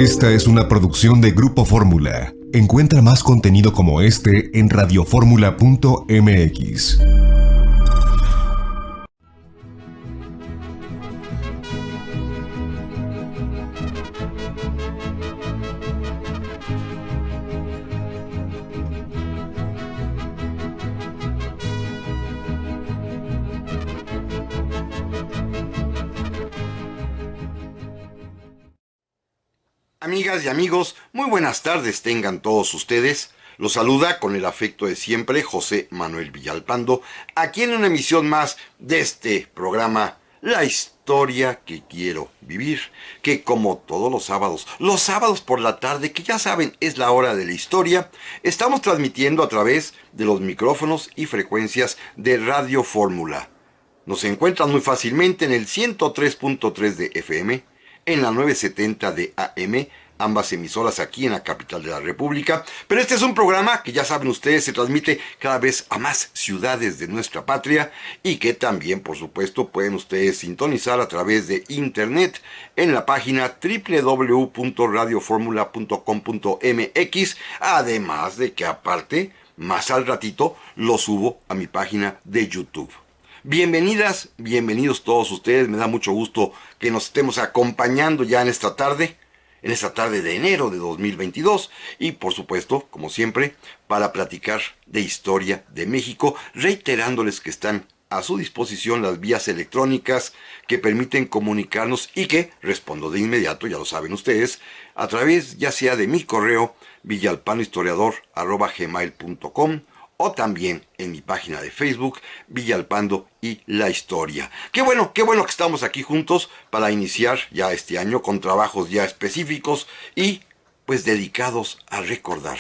Esta es una producción de Grupo Fórmula. Encuentra más contenido como este en radioformula.mx. Amigas y amigos, muy buenas tardes tengan todos ustedes. Los saluda con el afecto de siempre José Manuel Villalpando, aquí en una emisión más de este programa La Historia que Quiero Vivir, que como todos los sábados por la tarde, que ya saben es la hora de la historia, estamos transmitiendo a través de los micrófonos y frecuencias de Radio Fórmula. Nos encuentran muy fácilmente en el 103.3 de FM, en la 970 de AM, ambas emisoras aquí en la capital de la República. Pero este es un programa que ya saben ustedes se transmite cada vez a más ciudades de nuestra patria y que también, por supuesto, pueden ustedes sintonizar a través de internet en la página www.radioformula.com.mx, además de que aparte, más al ratito, lo subo a mi página de YouTube. Bienvenidas, bienvenidos todos ustedes, me da mucho gusto que nos estemos acompañando ya en esta tarde de enero de 2022 y por supuesto, como siempre, para platicar de historia de México, reiterándoles que están a su disposición las vías electrónicas que permiten comunicarnos y que respondo de inmediato, ya lo saben ustedes, a través ya sea de mi correo villalpandohistoriador@gmail.com o también en mi página de Facebook, Villalpando y la Historia. Qué bueno que estamos aquí juntos para iniciar ya este año con trabajos ya específicos y pues dedicados a recordar,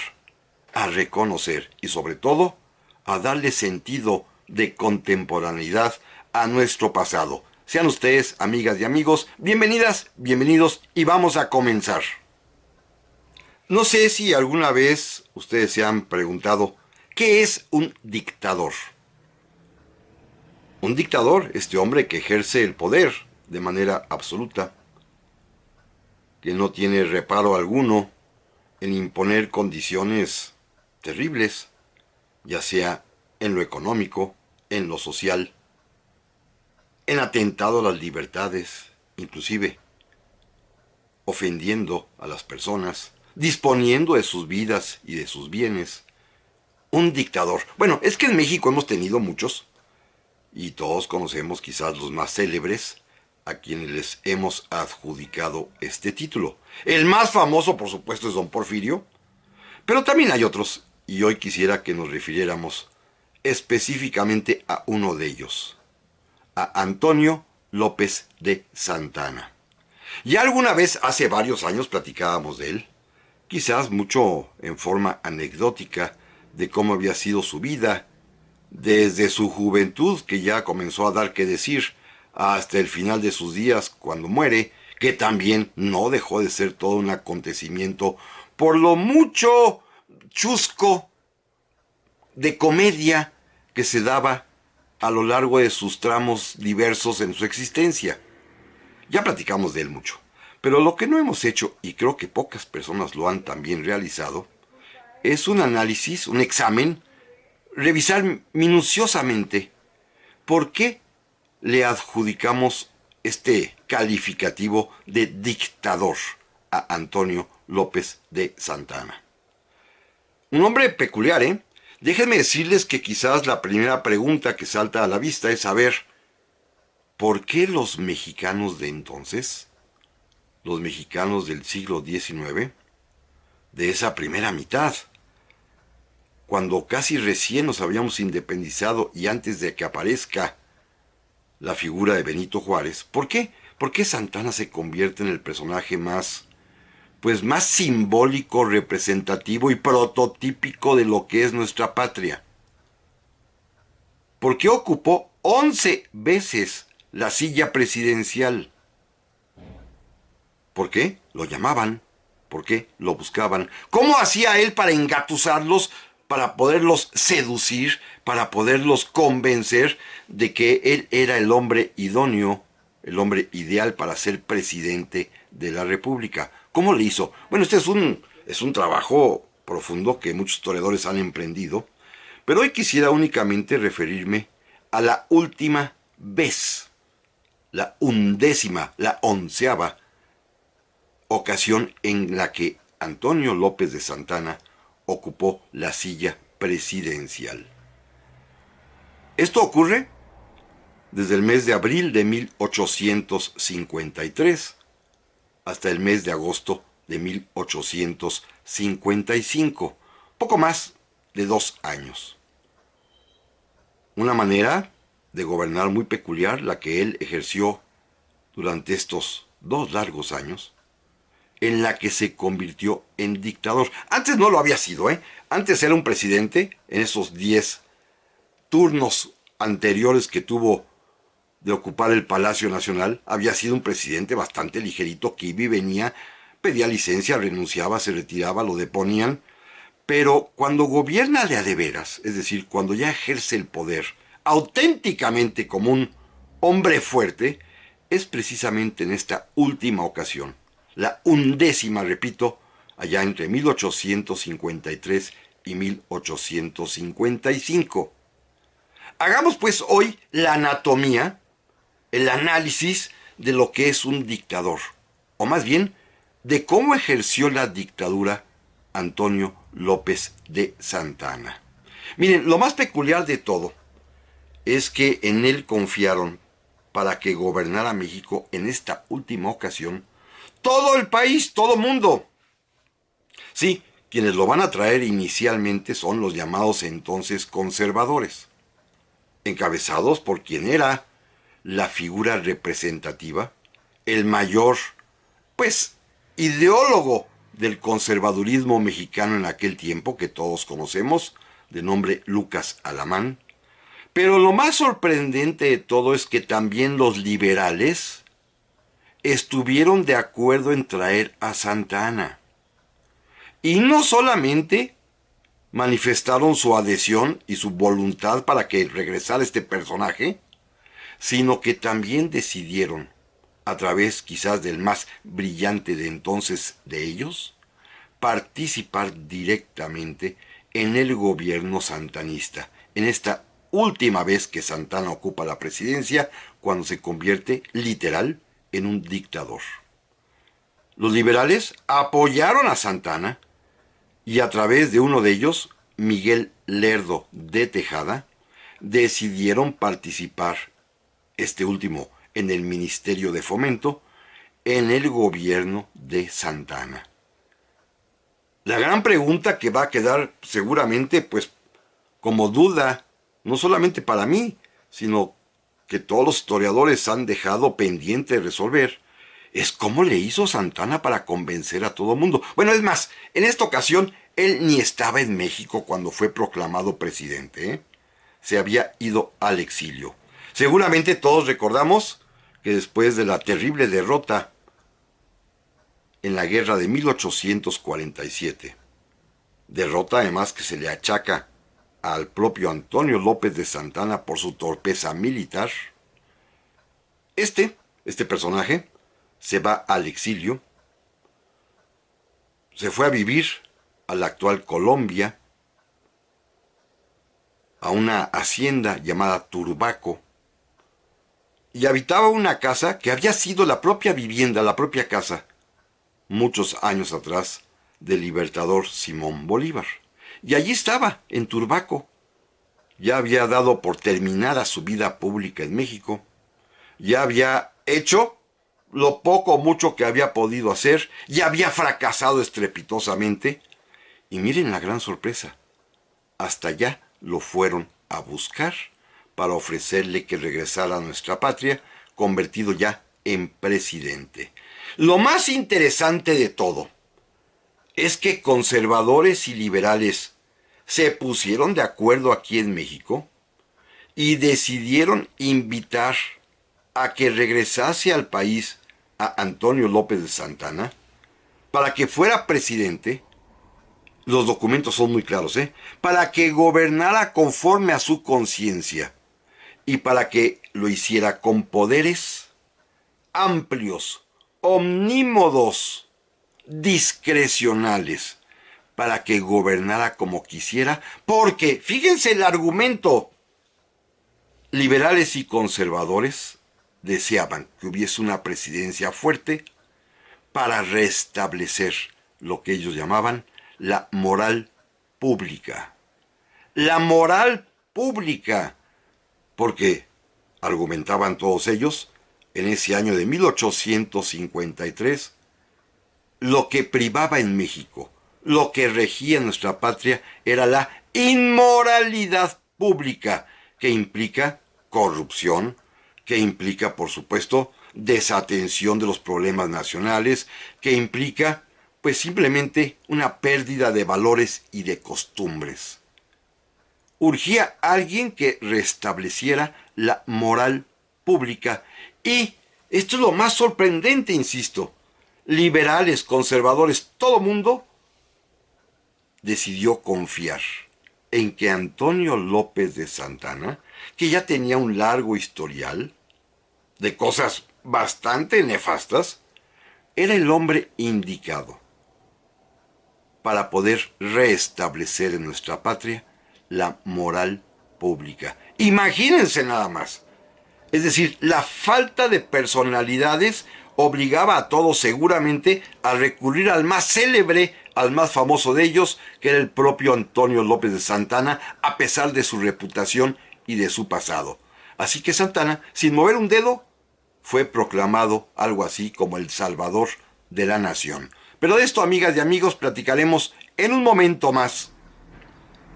a reconocer y sobre todo a darle sentido de contemporaneidad a nuestro pasado. Sean ustedes, amigas y amigos, bienvenidas, bienvenidos y vamos a comenzar. No sé si alguna vez ustedes se han preguntado ¿qué es un dictador? Un dictador, este hombre que ejerce el poder de manera absoluta, que no tiene reparo alguno en imponer condiciones terribles, ya sea en lo económico, en lo social, en atentado a las libertades, inclusive ofendiendo a las personas, disponiendo de sus vidas y de sus bienes. Un dictador. Bueno, es que en México hemos tenido muchos, y todos conocemos quizás los más célebres, a quienes les hemos adjudicado este título. El más famoso, por supuesto, es don Porfirio, pero también hay otros, y hoy quisiera que nos refiriéramos específicamente a uno de ellos, a Antonio López de Santa Anna. Ya alguna vez, hace varios años, platicábamos de él, quizás mucho en forma anecdótica, de cómo había sido su vida, desde su juventud, que ya comenzó a dar que decir, hasta el final de sus días, cuando muere, que también no dejó de ser todo un acontecimiento, por lo mucho chusco de comedia que se daba a lo largo de sus tramos diversos en su existencia. Ya platicamos de él mucho, pero lo que no hemos hecho, y creo que pocas personas lo han también realizado, es un análisis, un examen, revisar minuciosamente por qué le adjudicamos este calificativo de dictador a Antonio López de Santa Anna. Un hombre peculiar, ¿eh? Déjenme decirles que quizás la primera pregunta que salta a la vista es saber ¿por qué los mexicanos de entonces, los mexicanos del siglo XIX, de esa primera mitad, cuando casi recién nos habíamos independizado y antes de que aparezca la figura de Benito Juárez, ¿por qué? ¿Por qué Santa Anna se convierte en el personaje más simbólico, representativo y prototípico de lo que es nuestra patria? ¿Por qué ocupó 11 veces la silla presidencial? ¿Por qué lo llamaban? ¿Por qué lo buscaban? ¿Cómo hacía él para engatusarlos, para poderlos seducir, para poderlos convencer de que él era el hombre idóneo, el hombre ideal para ser presidente de la República? ¿Cómo le hizo? Bueno, este es un trabajo profundo que muchos historiadores han emprendido, pero hoy quisiera únicamente referirme a la última vez, la undécima, la onceava ocasión en la que Antonio López de Santana ocupó la silla presidencial. Esto ocurre desde el mes de abril de 1853 hasta el mes de agosto de 1855, poco más de 2 años. Una manera de gobernar muy peculiar la que él ejerció durante estos 2 largos años, en la que se convirtió en dictador. Antes no lo había sido, ¿eh? Antes era un presidente en esos 10 turnos anteriores que tuvo de ocupar el Palacio Nacional. Había sido un presidente bastante ligerito que iba y venía, pedía licencia, renunciaba, se retiraba, lo deponían. Pero cuando gobierna de a de veras, es decir, cuando ya ejerce el poder auténticamente como un hombre fuerte, es precisamente en esta última ocasión, la undécima, repito, allá entre 1853 y 1855. Hagamos pues hoy la anatomía, el análisis de lo que es un dictador, o más bien, de cómo ejerció la dictadura Antonio López de Santana. Miren, lo más peculiar de todo es que en él confiaron para que gobernara México en esta última ocasión todo el país, todo mundo. Sí, quienes lo van a traer inicialmente son los llamados entonces conservadores, encabezados por quien era la figura representativa, el mayor, pues, ideólogo del conservadurismo mexicano en aquel tiempo, que todos conocemos, de nombre Lucas Alamán. Pero lo más sorprendente de todo es que también los liberales estuvieron de acuerdo en traer a Santa Anna. Y no solamente manifestaron su adhesión y su voluntad para que regresara este personaje, sino que también decidieron, a través quizás del más brillante de entonces de ellos, participar directamente en el gobierno santanista, en esta última vez que Santana ocupa la presidencia, cuando se convierte literal en un dictador. Los liberales apoyaron a Santana y a través de uno de ellos, Miguel Lerdo de Tejada, decidieron participar, este último en el Ministerio de Fomento, en el gobierno de Santana. La gran pregunta que va a quedar seguramente, pues, como duda, no solamente para mí, sino que todos los historiadores han dejado pendiente de resolver, es cómo le hizo Santana para convencer a todo el mundo. Bueno, es más, en esta ocasión, él ni estaba en México cuando fue proclamado presidente, ¿eh? Se había ido al exilio. Seguramente todos recordamos que después de la terrible derrota en la guerra de 1847, derrota además que se le achaca al propio Antonio López de Santana por su torpeza militar, este personaje se va al exilio, se fue a vivir a la actual Colombia, a una hacienda llamada Turbaco, y habitaba una casa que había sido la propia vivienda, la propia casa, muchos años atrás, del libertador Simón Bolívar. Y allí estaba, en Turbaco. Ya había dado por terminada su vida pública en México. Ya había hecho lo poco o mucho que había podido hacer. Ya había fracasado estrepitosamente. Y miren la gran sorpresa. Hasta allá lo fueron a buscar para ofrecerle que regresara a nuestra patria, convertido ya en presidente. Lo más interesante de todo es que conservadores y liberales se pusieron de acuerdo aquí en México y decidieron invitar a que regresase al país a Antonio López de Santana para que fuera presidente. Los documentos son muy claros, para que gobernara conforme a su conciencia y para que lo hiciera con poderes amplios, omnímodos, discrecionales para que gobernara como quisiera, porque, fíjense el argumento, liberales y conservadores deseaban que hubiese una presidencia fuerte para restablecer lo que ellos llamaban la moral pública. La moral pública, porque argumentaban todos ellos, en ese año de 1853, lo que privaba en México, lo que regía nuestra patria, era la inmoralidad pública, que implica corrupción, que implica, por supuesto, desatención de los problemas nacionales, que implica, pues simplemente, una pérdida de valores y de costumbres. Urgía a alguien que restableciera la moral pública. Y esto es lo más sorprendente, insisto. Liberales, conservadores, todo mundo decidió confiar en que Antonio López de Santana, que ya tenía un largo historial de cosas bastante nefastas, era el hombre indicado para poder restablecer en nuestra patria la moral pública. Imagínense nada más. Es decir, la falta de personalidades obligaba a todos seguramente a recurrir al más célebre, al más famoso de ellos, que era el propio Antonio López de Santana, a pesar de su reputación y de su pasado. Así que Santana, sin mover un dedo, fue proclamado algo así como el Salvador de la nación. Pero de esto, amigas y amigos, platicaremos en un momento más.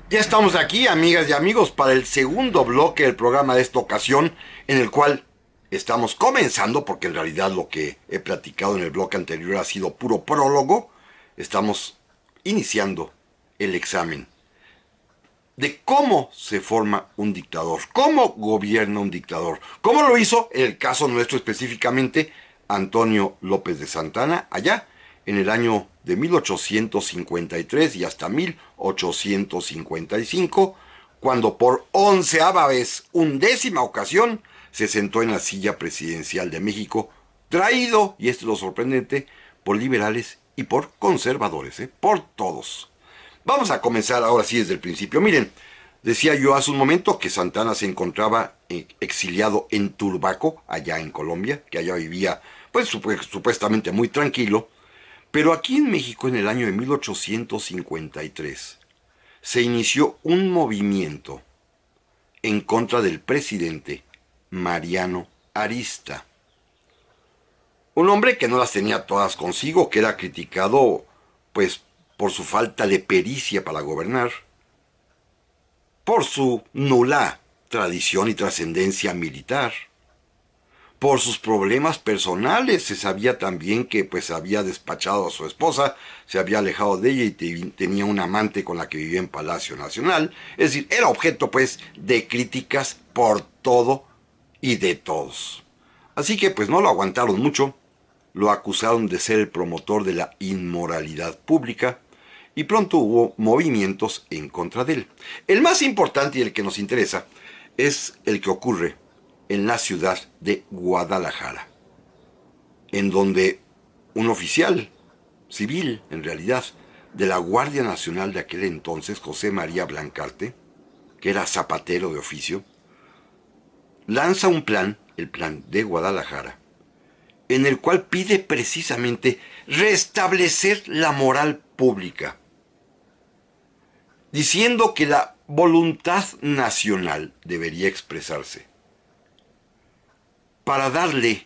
Ya estamos aquí, amigas y amigos, para el segundo bloque del programa de esta ocasión, en el cual estamos comenzando, porque en realidad lo que he platicado en el bloque anterior ha sido puro prólogo. Estamos iniciando el examen de cómo se forma un dictador, cómo gobierna un dictador, cómo lo hizo, en el caso nuestro específicamente, Antonio López de Santana, allá en el año de 1853 y hasta 1855, cuando por 11ª vez, 11ª ocasión, se sentó en la silla presidencial de México, traído, y esto es lo sorprendente, por liberales y por conservadores, por todos. Vamos a comenzar ahora sí desde el principio. Miren, decía yo hace un momento que Santana se encontraba exiliado en Turbaco, allá en Colombia, que allá vivía, pues supuestamente muy tranquilo. Pero aquí en México, en el año de 1853, se inició un movimiento en contra del presidente Mariano Arista. Un hombre que no las tenía todas consigo, que era criticado, pues, por su falta de pericia para gobernar, por su nula tradición y trascendencia militar, por sus problemas personales. Se sabía también que pues había despachado a su esposa, se había alejado de ella y tenía un amante con la que vivía en Palacio Nacional. Es decir, era objeto pues de críticas por todo y de todos. Así que pues no lo aguantaron mucho, lo acusaron de ser el promotor de la inmoralidad pública y pronto hubo movimientos en contra de él. El más importante y el que nos interesa es el que ocurre en la ciudad de Guadalajara, en donde un oficial civil, en realidad, de la Guardia Nacional de aquel entonces, José María Blancarte, que era zapatero de oficio, lanza un plan, el plan de Guadalajara, en el cual pide precisamente restablecer la moral pública, diciendo que la voluntad nacional debería expresarse para darle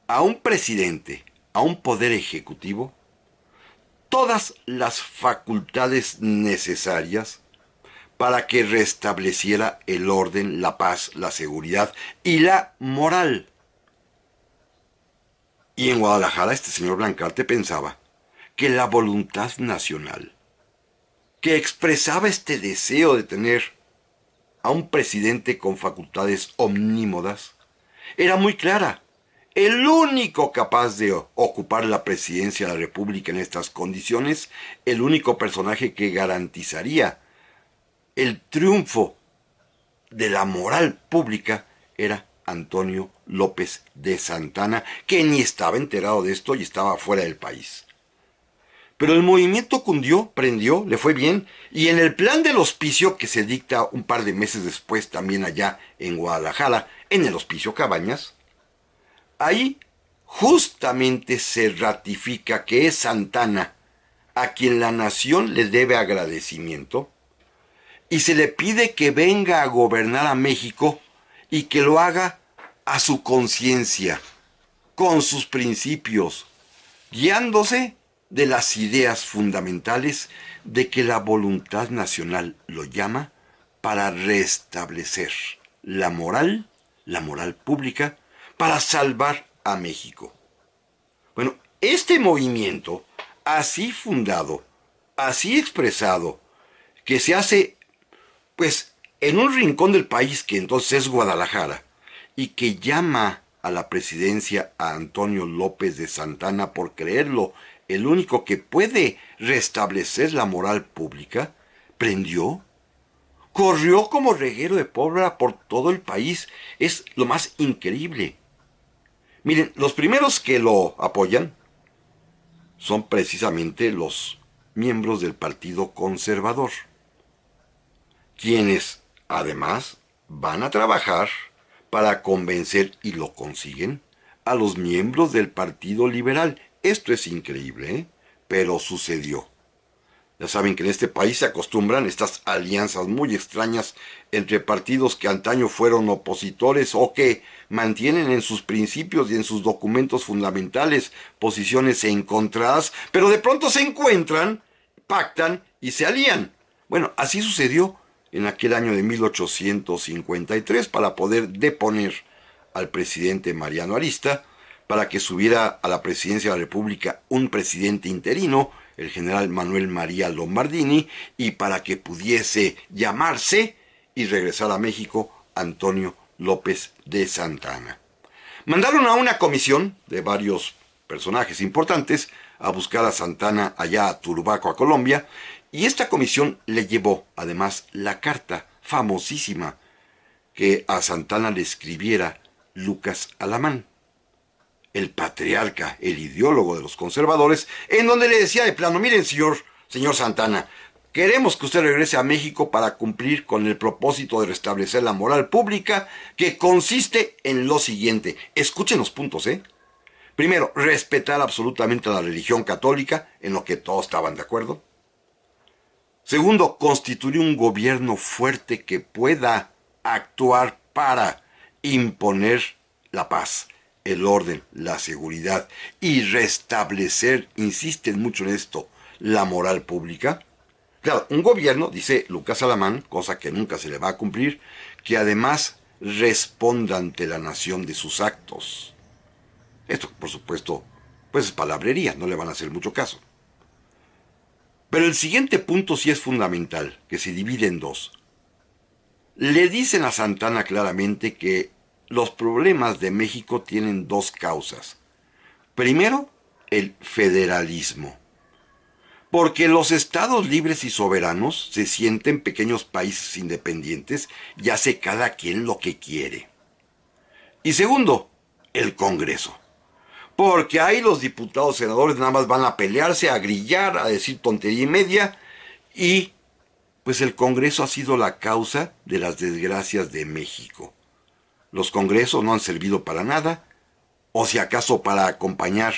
a un presidente, a un poder ejecutivo, todas las facultades necesarias para que restableciera el orden, la paz, la seguridad y la moral. Y en Guadalajara este señor Blancarte pensaba que la voluntad nacional, que expresaba este deseo de tener a un presidente con facultades omnímodas, era muy clara. El único capaz de ocupar la presidencia de la República en estas condiciones, el único personaje que garantizaría el triunfo de la moral pública, era Antonio López de Santana, que ni estaba enterado de esto y estaba fuera del país. Pero el movimiento cundió, prendió, le fue bien, y en el plan del hospicio que se dicta un par de meses después también allá en Guadalajara, en el Hospicio Cabañas, ahí justamente se ratifica que es Santana a quien la nación le debe agradecimiento y se le pide que venga a gobernar a México y que lo haga a su conciencia, con sus principios, guiándose de las ideas fundamentales de que la voluntad nacional lo llama para restablecer la moral pública, para salvar a México. Bueno, este movimiento, así fundado, así expresado, que se hace, pues, en un rincón del país que entonces es Guadalajara, y que llama a la presidencia a Antonio López de Santana por creerlo el único que puede restablecer la moral pública, prendió, corrió como reguero de pólvora por todo el país. Es lo más increíble. Miren, los primeros que lo apoyan son precisamente los miembros del Partido Conservador, quienes además van a trabajar para convencer, y lo consiguen, a los miembros del Partido Liberal. Esto es increíble, ¿eh? Pero sucedió. Ya saben que en este país se acostumbran estas alianzas muy extrañas entre partidos que antaño fueron opositores o que mantienen en sus principios y en sus documentos fundamentales posiciones encontradas, pero de pronto se encuentran, pactan y se alían. Bueno, así sucedió en aquel año de 1853 para poder deponer al presidente Mariano Arista, para que subiera a la presidencia de la República un presidente interino, el general Manuel María Lombardini, y para que pudiese llamarse y regresar a México Antonio López de Santana. Mandaron a una comisión de varios personajes importantes a buscar a Santana allá a Turbaco, a Colombia, y esta comisión le llevó además la carta famosísima que a Santana le escribiera Lucas Alamán, el patriarca, el ideólogo de los conservadores, en donde le decía de plano: miren, señor Santana, queremos que usted regrese a México para cumplir con el propósito de restablecer la moral pública, que consiste en lo siguiente. Escuchen los puntos, ¿eh? Primero, respetar absolutamente a la religión católica, en lo que todos estaban de acuerdo. Segundo, constituir un gobierno fuerte que pueda actuar para imponer la paz, el orden, la seguridad y restablecer, insisten mucho en esto, la moral pública. Claro, un gobierno, dice Lucas Alamán, cosa que nunca se le va a cumplir, que además responda ante la nación de sus actos. Esto, por supuesto, pues es palabrería, no le van a hacer mucho caso. Pero el siguiente punto sí es fundamental, que se divide en dos. Le dicen a Santana claramente que los problemas de México tienen dos causas. Primero, el federalismo. Porque los estados libres y soberanos se sienten pequeños países independientes y hace cada quien lo que quiere. Y segundo, el Congreso. Porque ahí los diputados, senadores nada más van a pelearse, a grillar, a decir tontería y media, y pues el Congreso ha sido la causa de las desgracias de México. Los congresos no han servido para nada, o si acaso para acompañar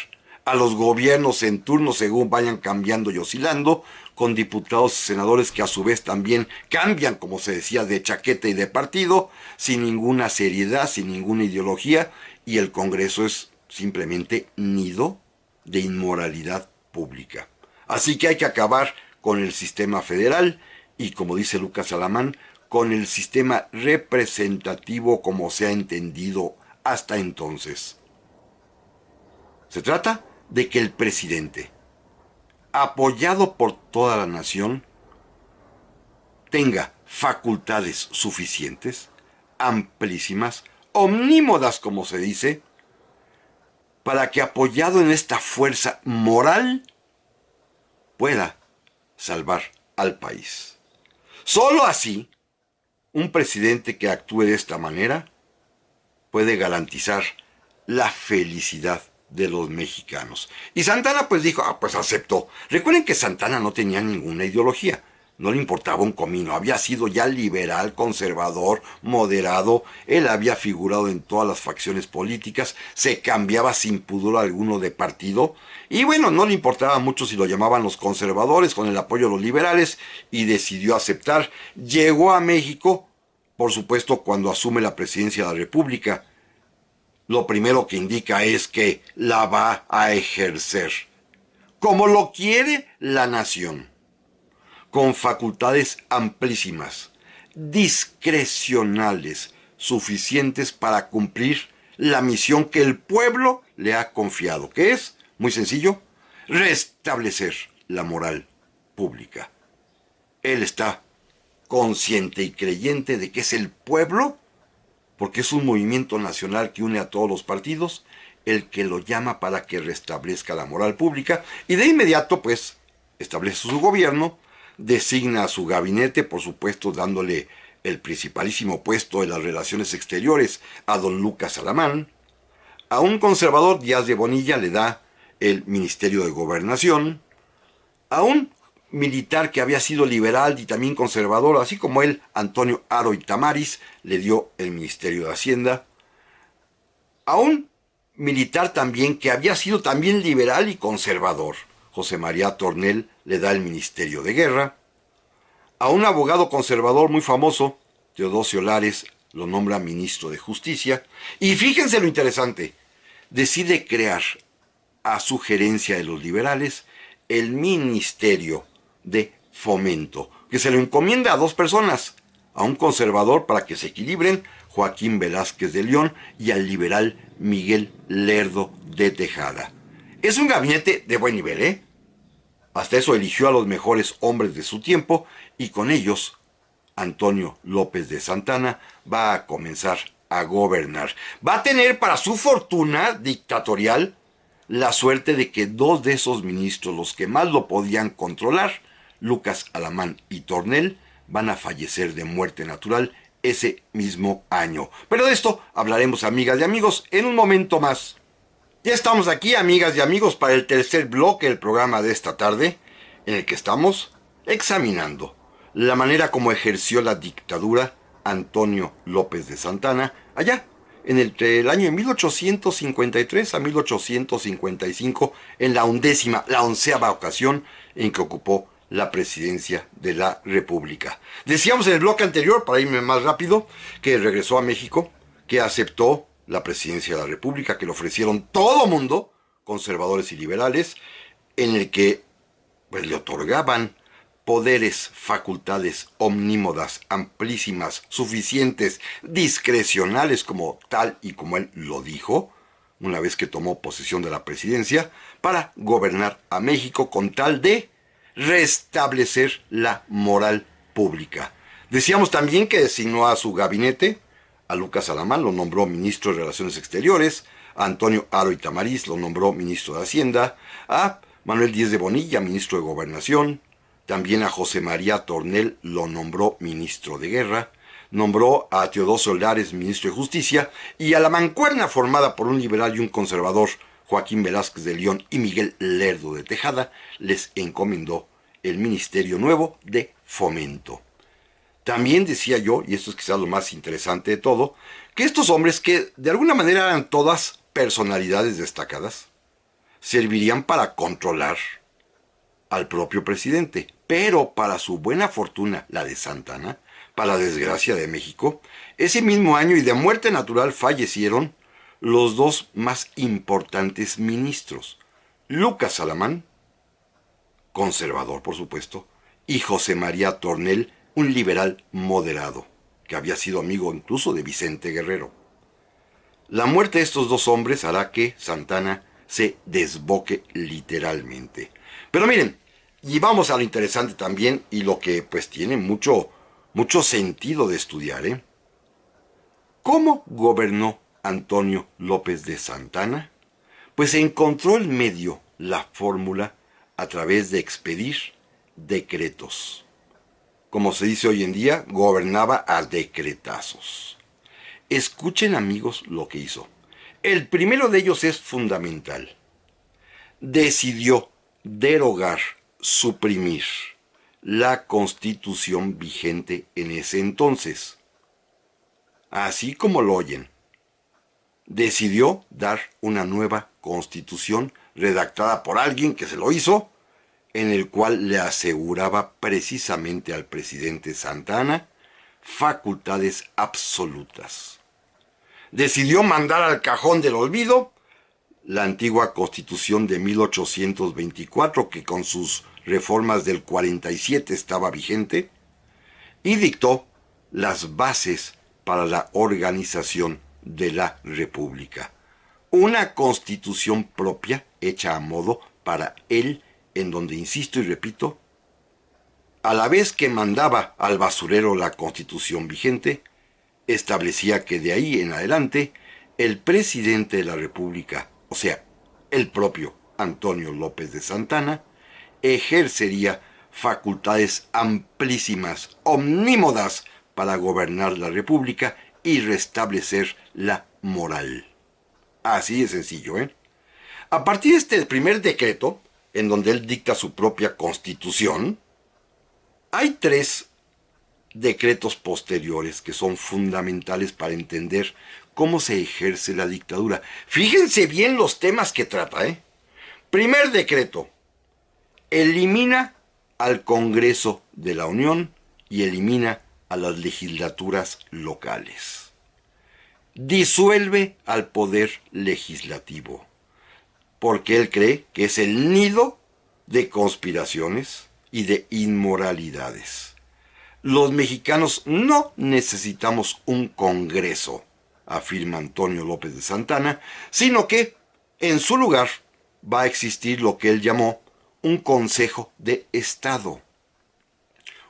a los gobiernos en turno según vayan cambiando y oscilando, con diputados y senadores que a su vez también cambian, como se decía, de chaqueta y de partido, sin ninguna seriedad, sin ninguna ideología, y el Congreso es simplemente nido de inmoralidad pública. Así que hay que acabar con el sistema federal y, como dice Lucas Alamán, con el sistema representativo como se ha entendido hasta entonces. Se trata de que el presidente, apoyado por toda la nación, tenga facultades suficientes, amplísimas, omnímodas como se dice, para que, apoyado en esta fuerza moral, pueda salvar al país. Solo así, un presidente que actúe de esta manera puede garantizar la felicidad de los mexicanos. Y Santana pues dijo, pues aceptó. Recuerden que Santana no tenía ninguna ideología. No le importaba un comino, había sido ya liberal, conservador, moderado, él había figurado en todas las facciones políticas, se cambiaba sin pudor alguno de partido, y bueno, no le importaba mucho si lo llamaban los conservadores con el apoyo de los liberales, y decidió aceptar. Llegó a México, por supuesto, cuando asume la presidencia de la República. Lo primero que indica es que la va a ejercer, como lo quiere la nación, con facultades amplísimas, discrecionales, suficientes para cumplir la misión que el pueblo le ha confiado, que es, muy sencillo, restablecer la moral pública. Él está consciente y creyente de que es el pueblo, porque es un movimiento nacional que une a todos los partidos, el que lo llama para que restablezca la moral pública, y de inmediato, pues, establece su gobierno, designa a su gabinete, por supuesto dándole el principalísimo puesto en las relaciones exteriores a don Lucas Alamán. A un conservador, Díaz de Bonilla, le da el Ministerio de Gobernación. A un militar que había sido liberal y también conservador, así como él, Antonio Aro y Tamariz, le dio el Ministerio de Hacienda. A un militar también que había sido también liberal y conservador, José María Tornel, le da el Ministerio de Guerra. A un abogado conservador muy famoso, Teodosio Lares, lo nombra ministro de Justicia. Y fíjense lo interesante, decide crear, a sugerencia de los liberales, el Ministerio de Fomento, que se lo encomienda a dos personas, a un conservador para que se equilibren, Joaquín Velázquez de León, y al liberal Miguel Lerdo de Tejada. Es un gabinete de buen nivel, ¿eh? Hasta eso eligió a los mejores hombres de su tiempo, y con ellos Antonio López de Santana va a comenzar a gobernar. Va a tener para su fortuna dictatorial la suerte de que dos de esos ministros, los que más lo podían controlar, Lucas Alamán y Tornel, van a fallecer de muerte natural ese mismo año. Pero de esto hablaremos, amigas y amigos, en un momento más. Ya estamos aquí, amigas y amigos, para el tercer bloque del programa de esta tarde, en el que estamos examinando la manera como ejerció la dictadura Antonio López de Santana allá en el año de 1853 a 1855, en la onceava ocasión en que ocupó la presidencia de la República. Decíamos en el bloque anterior, para irme más rápido, que regresó a México, que aceptó la presidencia de la República, que le ofrecieron todo mundo, conservadores y liberales, en el que pues le otorgaban poderes, facultades omnímodas, amplísimas, suficientes, discrecionales como tal y como él lo dijo, una vez que tomó posesión de la presidencia, para gobernar a México con tal de restablecer la moral pública. Decíamos también que designó a su gabinete, a Lucas Alamán lo nombró ministro de Relaciones Exteriores, a Antonio Aro y Tamariz lo nombró ministro de Hacienda, a Manuel Díaz de Bonilla, ministro de Gobernación, también a José María Tornel lo nombró ministro de Guerra, nombró a Teodosio Lares ministro de Justicia, y a la mancuerna formada por un liberal y un conservador, Joaquín Velázquez de León y Miguel Lerdo de Tejada, les encomendó el Ministerio Nuevo de Fomento. También decía yo, y esto es quizás lo más interesante de todo, que estos hombres, que de alguna manera eran todas personalidades destacadas, servirían para controlar al propio presidente. Pero para su buena fortuna, la de Santana, para la desgracia de México, ese mismo año y de muerte natural fallecieron los dos más importantes ministros, Lucas Alamán, conservador por supuesto, y José María Tornel, un liberal moderado, que había sido amigo incluso de Vicente Guerrero. La muerte de estos dos hombres hará que Santana se desboque literalmente. Pero miren, y vamos a lo interesante también, y lo que pues tiene mucho sentido de estudiar, ¿eh? ¿Cómo gobernó Antonio López de Santana? Pues encontró el medio, la fórmula, a través de expedir decretos. Como se dice hoy en día, gobernaba a decretazos. Escuchen, amigos, lo que hizo. El primero de ellos es fundamental. Decidió derogar, suprimir la Constitución vigente en ese entonces. Así como lo oyen. Decidió dar una nueva Constitución redactada por alguien que se lo hizo, en el cual le aseguraba precisamente al presidente Santa Anna facultades absolutas. Decidió mandar al cajón del olvido la antigua Constitución de 1824, que con sus reformas del 47 estaba vigente, y dictó las bases para la organización de la República. Una Constitución propia, hecha a modo para él, en donde, insisto y repito, a la vez que mandaba al basurero la Constitución vigente, establecía que de ahí en adelante el presidente de la República, o sea, el propio Antonio López de Santa Anna, ejercería facultades amplísimas, omnímodas, para gobernar la República y restablecer la moral. Así de sencillo, ¿eh? A partir de este primer decreto, en donde él dicta su propia Constitución, hay 3 decretos posteriores que son fundamentales para entender cómo se ejerce la dictadura. Fíjense bien los temas que trata, ¿eh? Primer decreto: elimina al Congreso de la Unión y elimina a las legislaturas locales. Disuelve al poder legislativo, porque él cree que es el nido de conspiraciones y de inmoralidades. Los mexicanos no necesitamos un Congreso, afirma Antonio López de Santa Anna, sino que en su lugar va a existir lo que él llamó un Consejo de Estado.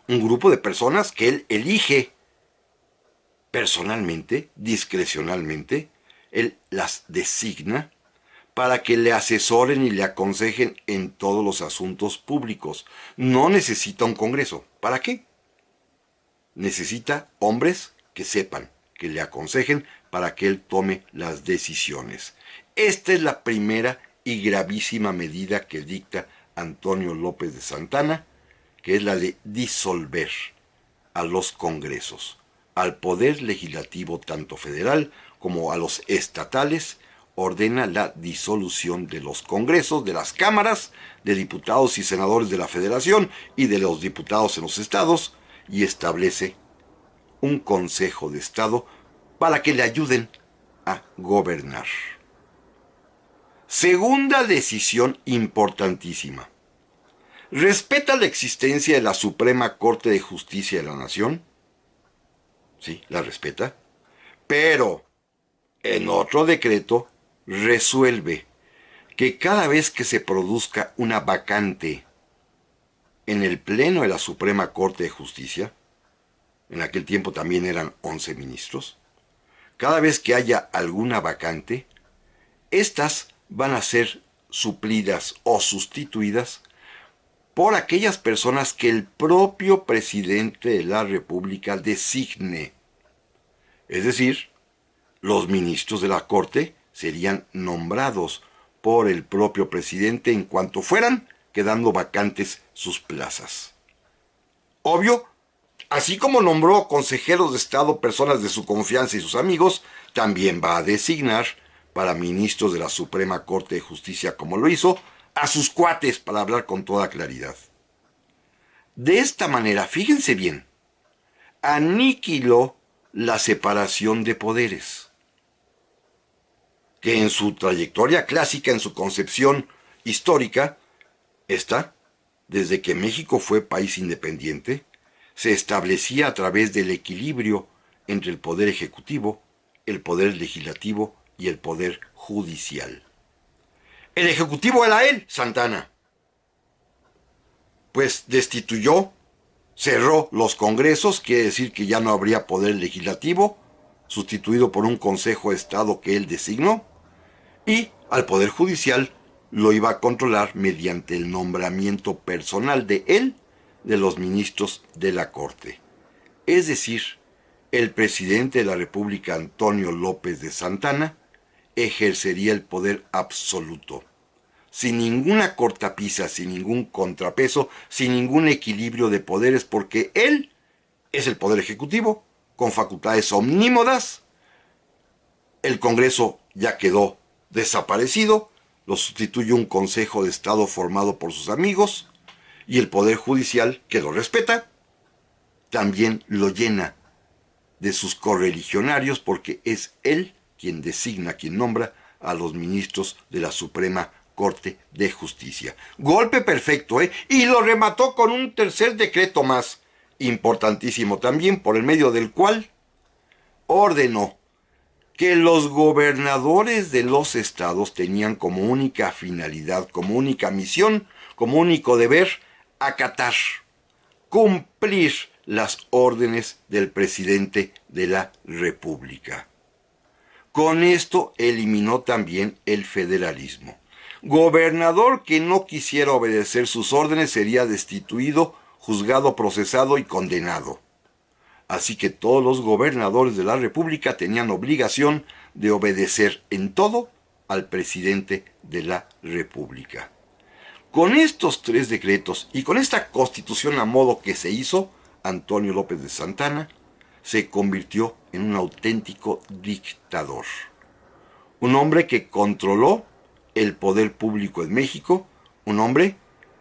Un grupo de personas que él elige personalmente, discrecionalmente, él las designa para que le asesoren y le aconsejen en todos los asuntos públicos. No necesita un Congreso. ¿Para qué? Necesita hombres que sepan, que le aconsejen para que él tome las decisiones. Esta es la primera y gravísima medida que dicta Antonio López de Santa Anna, que es la de disolver a los congresos, al poder legislativo tanto federal como a los estatales. Ordena la disolución de los congresos, de las cámaras, de diputados y senadores de la federación y de los diputados en los estados, y establece un Consejo de Estado para que le ayuden a gobernar. Segunda decisión importantísima: respeta la existencia de la Suprema Corte de Justicia de la Nación. Sí, la respeta. Pero en otro decreto resuelve que cada vez que se produzca una vacante en el Pleno de la Suprema Corte de Justicia, en aquel tiempo también eran 11 ministros, cada vez que haya alguna vacante, estas van a ser suplidas o sustituidas por aquellas personas que el propio presidente de la República designe. Es decir, los ministros de la Corte serían nombrados por el propio presidente en cuanto fueran quedando vacantes sus plazas. Obvio, así como nombró consejeros de Estado personas de su confianza y sus amigos, también va a designar para ministros de la Suprema Corte de Justicia, como lo hizo, a sus cuates, para hablar con toda claridad. De esta manera, fíjense bien, aniquiló la separación de poderes, que en su trayectoria clásica, en su concepción histórica, esta, desde que México fue país independiente, se establecía a través del equilibrio entre el poder ejecutivo, el poder legislativo y el poder judicial. El ejecutivo era él, Santa Anna. Pues destituyó, cerró los congresos, quiere decir que ya no habría poder legislativo, sustituido por un Consejo de Estado que él designó, y al poder judicial lo iba a controlar mediante el nombramiento personal de él de los ministros de la Corte. Es decir, el presidente de la República, Antonio López de Santa Anna, ejercería el poder absoluto, sin ninguna cortapisa, sin ningún contrapeso, sin ningún equilibrio de poderes, porque él es el poder ejecutivo, con facultades omnímodas. El Congreso ya quedó desaparecido, lo sustituye un Consejo de Estado formado por sus amigos, y el Poder Judicial, que lo respeta, también lo llena de sus correligionarios, porque es él quien designa, quien nombra a los ministros de la Suprema Corte de Justicia. Golpe perfecto, ¿eh? Y lo remató con un tercer decreto más, importantísimo también, por el medio del cual ordenó que los gobernadores de los estados tenían como única finalidad, como única misión, como único deber, acatar, cumplir las órdenes del presidente de la República. Con esto eliminó también el federalismo. Gobernador que no quisiera obedecer sus órdenes sería destituido, juzgado, procesado y condenado. Así que todos los gobernadores de la República tenían obligación de obedecer en todo al presidente de la República. Con estos tres decretos y con esta constitución a modo que se hizo, Antonio López de Santana se convirtió en un auténtico dictador. Un hombre que controló el poder público en México, un hombre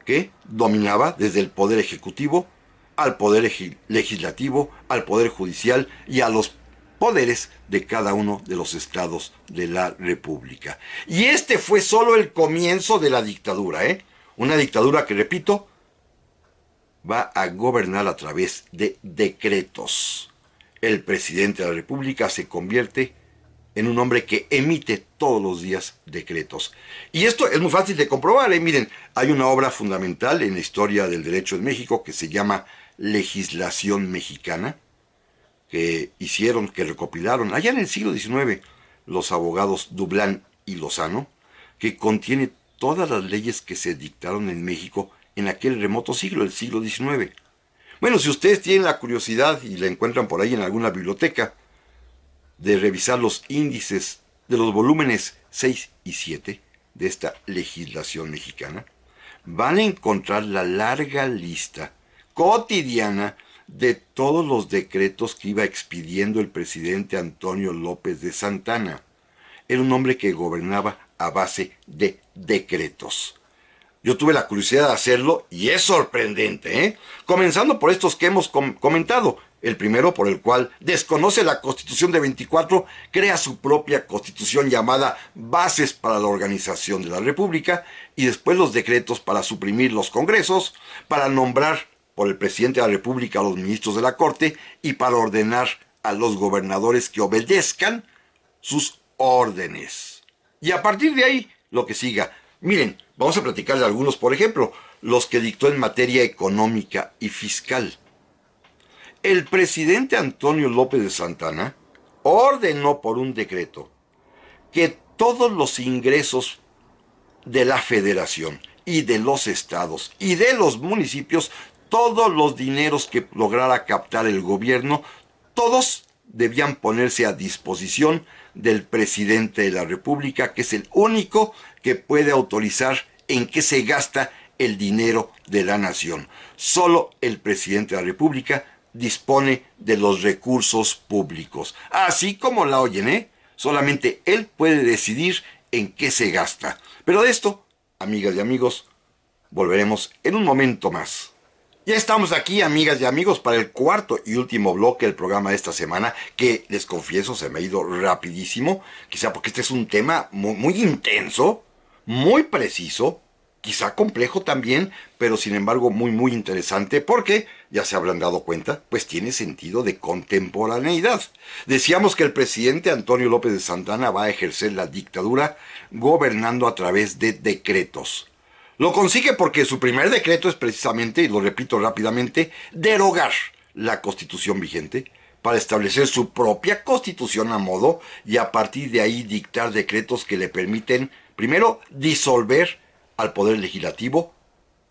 que dominaba desde el poder ejecutivo al poder legislativo, al poder judicial y a los poderes de cada uno de los estados de la República. Y este fue solo el comienzo de la dictadura, ¿eh? Una dictadura que, repito, va a gobernar a través de decretos. El presidente de la República se convierte en un hombre que emite todos los días decretos. Y esto es muy fácil de comprobar, ¿eh? Miren, hay una obra fundamental en la historia del derecho en México que se llama Legislación Mexicana, que hicieron, que recopilaron allá en el siglo XIX los abogados Dublán y Lozano, que contiene todas las leyes que se dictaron en México en aquel remoto siglo, el siglo XIX. Bueno, si ustedes tienen la curiosidad y la encuentran por ahí en alguna biblioteca, de revisar los índices de los volúmenes 6 y 7 de esta legislación mexicana, van a encontrar la larga lista cotidiana de todos los decretos que iba expidiendo el presidente Antonio López de Santana. Era un hombre que gobernaba a base de decretos. Yo tuve la curiosidad de hacerlo y es sorprendente, ¿eh? Comenzando por estos que hemos comentado. El primero, por el cual desconoce la Constitución de 24, crea su propia Constitución llamada Bases para la Organización de la República, y después los decretos para suprimir los congresos, para nombrar por el presidente de la República a los ministros de la Corte y para ordenar a los gobernadores que obedezcan sus órdenes. Y a partir de ahí, lo que siga. Miren, vamos a platicar de algunos, por ejemplo, los que dictó en materia económica y fiscal. El presidente Antonio López de Santana ordenó por un decreto que todos los ingresos de la federación y de los estados y de los municipios, todos los dineros que lograra captar el gobierno, todos debían ponerse a disposición del presidente de la República, que es el único que puede autorizar en qué se gasta el dinero de la nación. Solo el presidente de la República dispone de los recursos públicos. Así como la oyen, ¿eh? Solamente él puede decidir en qué se gasta. Pero de esto, amigas y amigos, volveremos en un momento más. Ya estamos aquí, amigas y amigos, para el cuarto y último bloque del programa de esta semana, que les confieso se me ha ido rapidísimo, quizá porque este es un tema muy intenso, muy preciso, quizá complejo también, pero sin embargo muy interesante, porque, ya se habrán dado cuenta, pues tiene sentido de contemporaneidad. Decíamos que el presidente Antonio López de Santana va a ejercer la dictadura gobernando a través de decretos. Lo consigue porque su primer decreto es precisamente, y lo repito rápidamente, derogar la Constitución vigente para establecer su propia Constitución a modo y a partir de ahí dictar decretos que le permiten, primero, disolver al Poder Legislativo,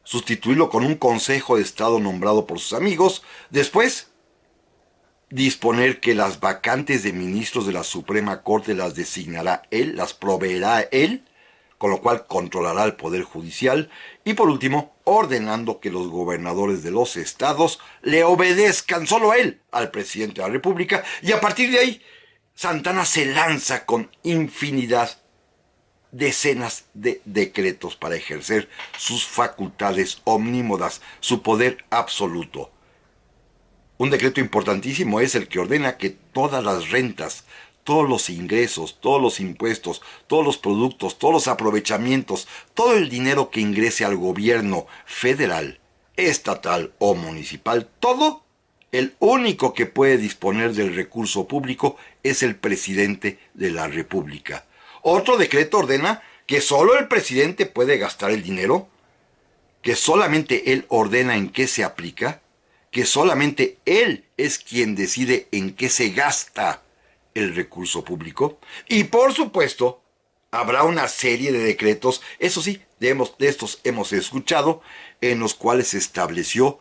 sustituirlo con un Consejo de Estado nombrado por sus amigos, después disponer que las vacantes de ministros de la Suprema Corte las designará él, las proveerá él, con lo cual controlará el Poder Judicial, y por último, ordenando que los gobernadores de los estados le obedezcan solo a él, al presidente de la República, y a partir de ahí, Santana se lanza con infinidad, decenas de decretos para ejercer sus facultades omnímodas, su poder absoluto. Un decreto importantísimo es el que ordena que todas las rentas, todos los ingresos, todos los impuestos, todos los productos, todos los aprovechamientos, todo el dinero que ingrese al gobierno federal, estatal o municipal, todo, el único que puede disponer del recurso público es el presidente de la República. Otro decreto ordena que solo el presidente puede gastar el dinero, que solamente él ordena en qué se aplica, que solamente él es quien decide en qué se gasta el recurso público. Y por supuesto, habrá una serie de decretos, eso sí, de estos hemos escuchado, en los cuales se estableció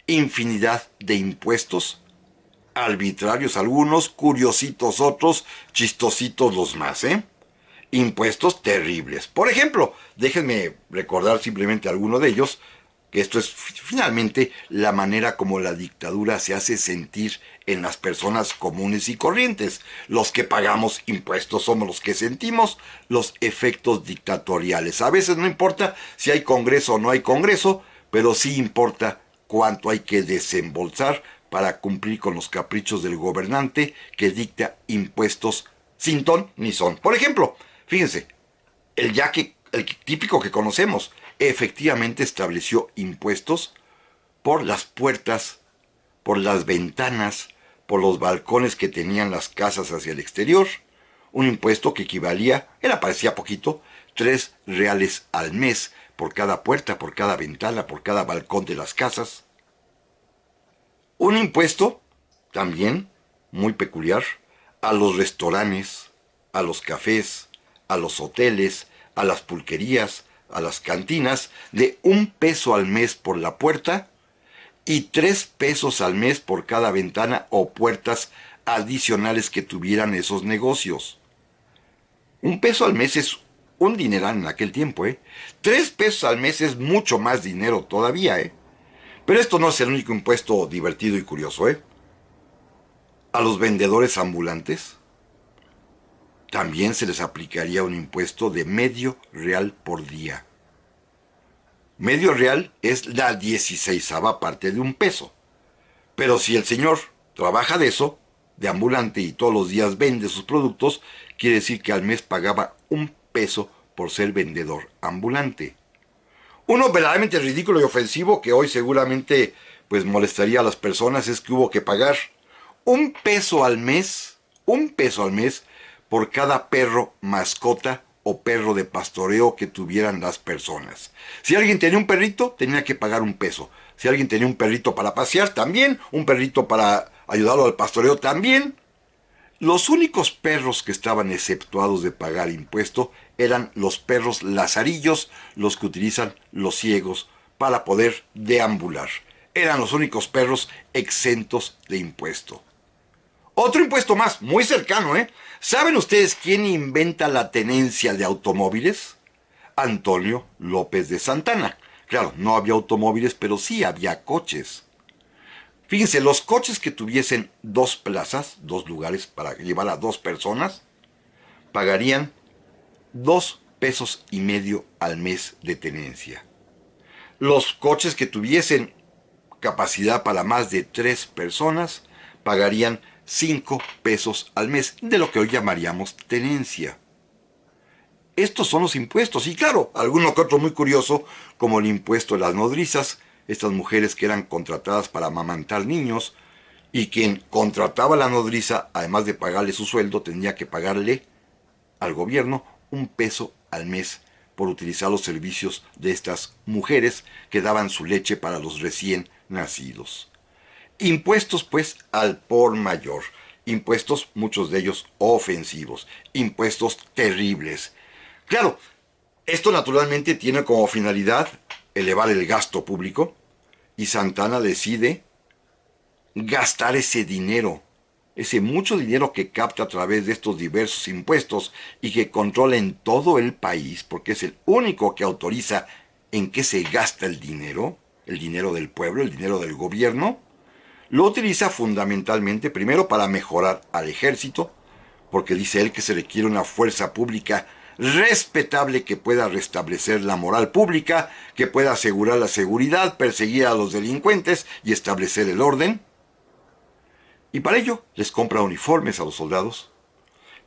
infinidad de impuestos, arbitrarios algunos, curiositos otros, chistositos los más, impuestos terribles. Por ejemplo, déjenme recordar simplemente alguno de ellos, que esto es finalmente la manera como la dictadura se hace sentir en las personas comunes y corrientes. Los que pagamos impuestos somos los que sentimos los efectos dictatoriales. A veces no importa si hay Congreso o no hay Congreso, pero sí importa cuánto hay que desembolsar para cumplir con los caprichos del gobernante que dicta impuestos sin ton ni son. Por ejemplo, fíjense, el típico que conocemos, efectivamente estableció impuestos por las puertas, por las ventanas, por los balcones que tenían las casas hacia el exterior. Un impuesto que equivalía, parecía poquito, 3 reales al mes por cada puerta, por cada ventana, por cada balcón de las casas. Un impuesto, también, muy peculiar, a los restaurantes, a los cafés, a los hoteles, a las pulquerías, a las cantinas, de 1 peso al mes por la puerta y 3 pesos al mes por cada ventana o puertas adicionales que tuvieran esos negocios. 1 peso al mes es un dineral en aquel tiempo, 3 pesos al mes es mucho más dinero todavía, Pero esto no es el único impuesto divertido y curioso, A los vendedores ambulantes también se les aplicaría un impuesto de medio real por día. Medio real es la 16ª parte de 1 peso. Pero si el señor trabaja de eso, de ambulante, y todos los días vende sus productos, quiere decir que al mes pagaba 1 peso por ser vendedor ambulante. Uno verdaderamente ridículo y ofensivo que hoy seguramente pues molestaría a las personas es que hubo que pagar 1 peso al mes, 1 peso al mes, por cada perro mascota o perro de pastoreo que tuvieran las personas. Si alguien tenía un perrito, tenía que pagar 1 peso. Si alguien tenía un perrito para pasear, también. Un perrito para ayudarlo al pastoreo, también. Los únicos perros que estaban exceptuados de pagar impuesto eran los perros lazarillos, los que utilizan los ciegos para poder deambular. Eran los únicos perros exentos de impuesto. Otro impuesto más, muy cercano, ¿Saben ustedes quién inventa la tenencia de automóviles? Antonio López de Santana. Claro, no había automóviles, pero sí había coches. Fíjense, los coches que tuviesen 2 plazas, 2 lugares para llevar a 2 personas, pagarían 2 pesos y medio al mes de tenencia. Los coches que tuviesen capacidad para más de 3 personas, pagarían 5 pesos al mes, de lo que hoy llamaríamos tenencia. Estos son los impuestos, y claro, alguno que otro muy curioso, como el impuesto de las nodrizas, estas mujeres que eran contratadas para amamantar niños, y quien contrataba a la nodriza, además de pagarle su sueldo, tenía que pagarle al gobierno 1 peso al mes por utilizar los servicios de estas mujeres que daban su leche para los recién nacidos. Impuestos pues al por mayor, impuestos muchos de ellos ofensivos, impuestos terribles. Claro, esto naturalmente tiene como finalidad elevar el gasto público, y Santana decide gastar ese dinero ese mucho dinero que capta a través de estos diversos impuestos y que controla en todo el país, porque es el único que autoriza en qué se gasta el dinero del pueblo, el dinero del gobierno, lo utiliza fundamentalmente primero para mejorar al ejército, porque dice él que se requiere una fuerza pública respetable que pueda restablecer la moral pública, que pueda asegurar la seguridad, perseguir a los delincuentes y establecer el orden. Y para ello les compra uniformes a los soldados.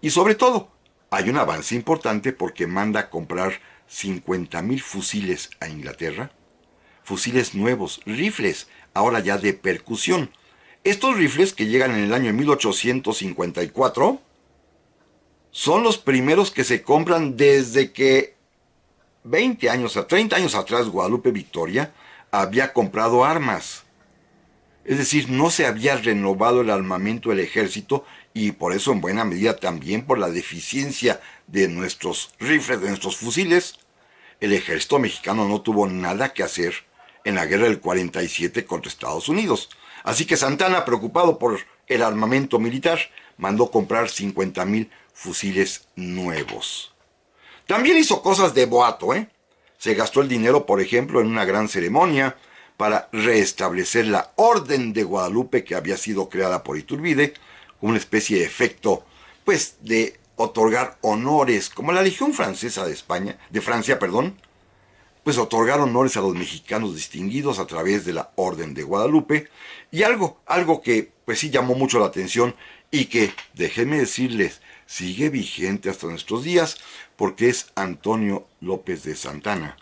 Y sobre todo, hay un avance importante porque manda a comprar 50,000 fusiles a Inglaterra. Fusiles nuevos, rifles, ahora ya de percusión. Estos rifles que llegan en el año 1854 son los primeros que se compran desde que 30 años atrás Guadalupe Victoria había comprado armas. Es decir, no se había renovado el armamento del ejército y por eso en buena medida también por la deficiencia de nuestros rifles, de nuestros fusiles. El ejército mexicano no tuvo nada que hacer en la guerra del 47 contra Estados Unidos. Así que Santana, preocupado por el armamento militar, mandó comprar 50,000 fusiles nuevos. También hizo cosas de boato, Se gastó el dinero, por ejemplo, en una gran ceremonia para restablecer la Orden de Guadalupe que había sido creada por Iturbide, como una especie de efecto, pues, de otorgar honores, como la Legión Francesa de Francia, pues otorgar honores a los mexicanos distinguidos a través de la Orden de Guadalupe, y algo que pues sí llamó mucho la atención y que, déjenme decirles, sigue vigente hasta nuestros días, porque es Antonio López de Santana,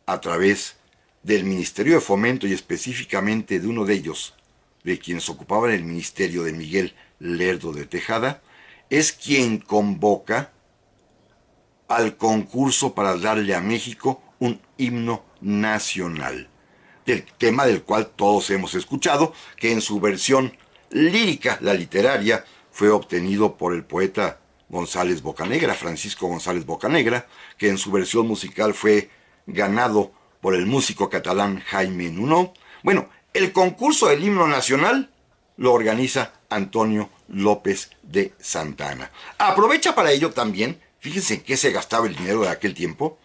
a través del Ministerio de Fomento y específicamente de uno de ellos, de quienes ocupaban el ministerio de Miguel Lerdo de Tejada, es quien convoca al concurso para darle a México un himno nacional, del tema del cual todos hemos escuchado, que en su versión lírica, la literaria, fue obtenido por el poeta González Bocanegra, Francisco González Bocanegra, que en su versión musical fue ganado por el músico catalán Jaime Nuno. Bueno, el concurso del himno nacional lo organiza Antonio López de Santana. Aprovecha para ello también, fíjense en qué se gastaba el dinero de aquel tiempo,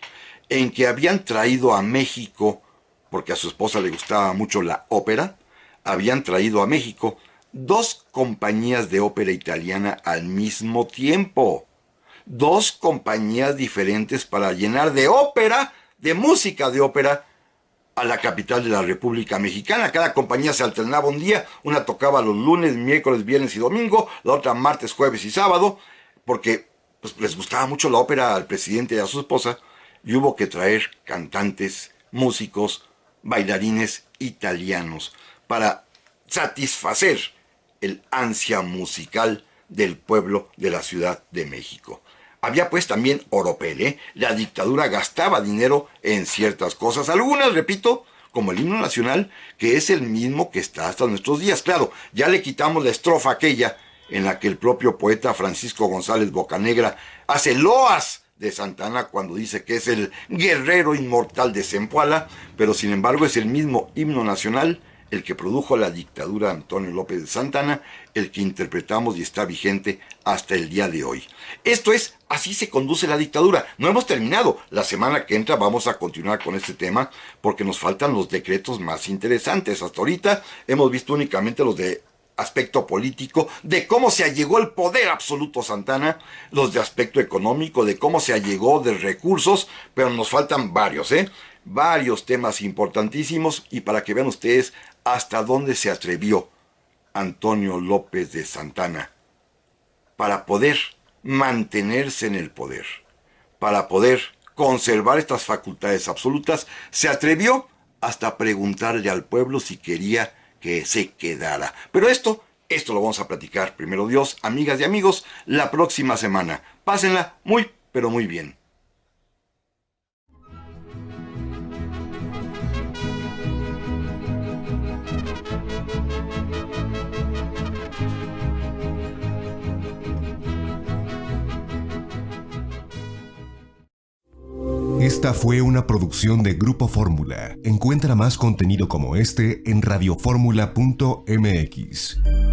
en que habían traído a México, porque a su esposa le gustaba mucho la ópera, habían traído a México 2 compañías de ópera italiana al mismo tiempo. 2 compañías diferentes para llenar de ópera, de música de ópera, a la capital de la República Mexicana. Cada compañía se alternaba un día, una tocaba los lunes, miércoles, viernes y domingo, la otra martes, jueves y sábado, porque pues, les gustaba mucho la ópera al presidente y a su esposa, y hubo que traer cantantes, músicos, bailarines italianos para satisfacer el ansia musical del pueblo de la Ciudad de México. Había pues también oropel, La dictadura gastaba dinero en ciertas cosas, algunas, repito, como el himno nacional, que es el mismo que está hasta nuestros días. Claro, ya le quitamos la estrofa aquella en la que el propio poeta Francisco González Bocanegra hace loas de Santana cuando dice que es el guerrero inmortal de Zempoala, pero sin embargo es el mismo himno nacional el que produjo la dictadura Antonio López de Santana, el que interpretamos y está vigente hasta el día de hoy. Esto es, así se conduce la dictadura. No hemos terminado. La semana que entra vamos a continuar con este tema porque nos faltan los decretos más interesantes. Hasta ahorita hemos visto únicamente los de aspecto político, de cómo se allegó el poder absoluto Santana, los de aspecto económico, de cómo se allegó de recursos, pero nos faltan varios, varios temas importantísimos, y para que vean ustedes hasta dónde se atrevió Antonio López de Santana para poder mantenerse en el poder, para poder conservar estas facultades absolutas, se atrevió hasta preguntarle al pueblo si quería que se quedara. Pero esto lo vamos a platicar, primero Dios, amigas y amigos, la próxima semana. Pásenla muy, pero muy bien. Esta fue una producción de Grupo Fórmula. Encuentra más contenido como este en radioformula.mx.